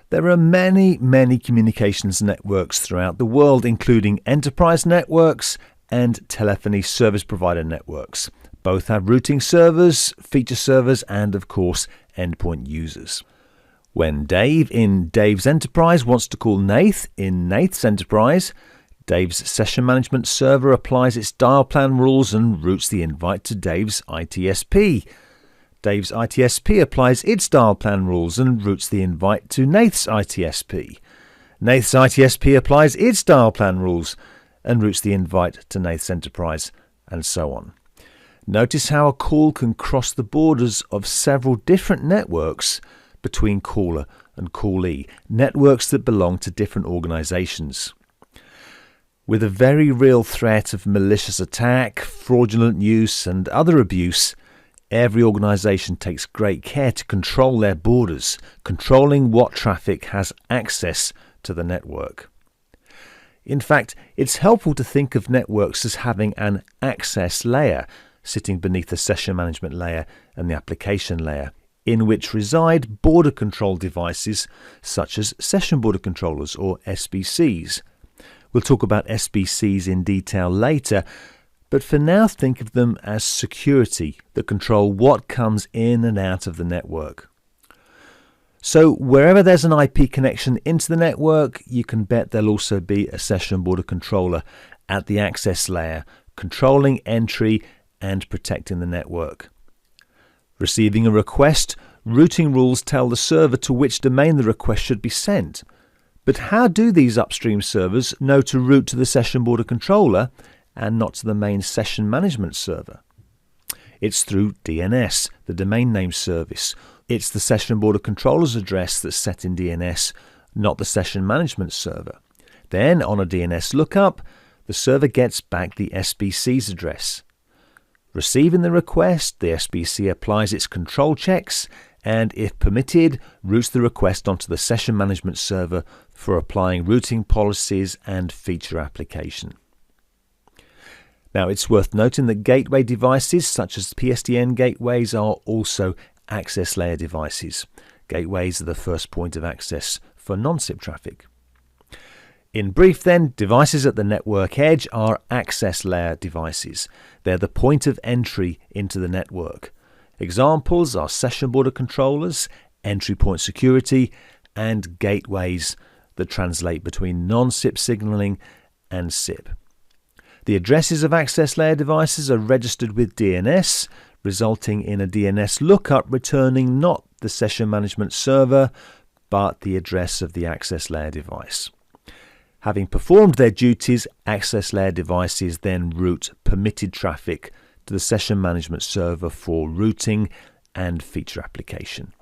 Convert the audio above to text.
There are many communications networks throughout the world, including enterprise networks and telephony service provider networks. Both have routing servers, feature servers, and of course, endpoint users. When Dave in Dave's enterprise wants to call Nath in Nath's enterprise, Dave's session management server applies its dial plan rules and routes the invite to Dave's ITSP. Dave's ITSP applies its dial plan rules and routes the invite to Nath's ITSP. Nath's ITSP applies its dial plan rules and routes the invite to Nath's enterprise, and so on. Notice how a call can cross the borders of several different networks between caller and callee, networks that belong to different organizations. With a very real threat of malicious attack, fraudulent use, and other abuse, every organization takes great care to control their borders, controlling what traffic has access to the network. In fact, it's helpful to think of networks as having an access layer sitting beneath the session management layer and the application layer, in which reside border control devices such as session border controllers or SBCs. We'll talk about SBCs in detail later, but for now think of them as security that control what comes in and out of the network. So wherever there's an IP connection into the network, you can bet there'll also be a session border controller at the access layer, controlling entry and protecting the network. Receiving a request, routing rules tell the server to which domain the request should be sent. But how do these upstream servers know to route to the session border controller and not to the main session management server? It's through DNS, the domain name service. It's the session border controller's address that's set in DNS, not the session management server. Then, on a DNS lookup, the server gets back the SBC's address. Receiving the request, the SBC applies its control checks and, if permitted, routes the request onto the session management server for applying routing policies and feature application. Now, it's worth noting that gateway devices such as PSTN gateways are also access layer devices. Gateways are the first point of access for non-SIP traffic. In brief then, devices at the network edge are access layer devices. They're the point of entry into the network. Examples are session border controllers, entry point security, and gateways that translate between non-SIP signaling and SIP. The addresses of access layer devices are registered with DNS, resulting in a DNS lookup returning not the session management server, but the address of the access layer device. Having performed their duties, access layer devices then route permitted traffic to the session management server for routing and feature application.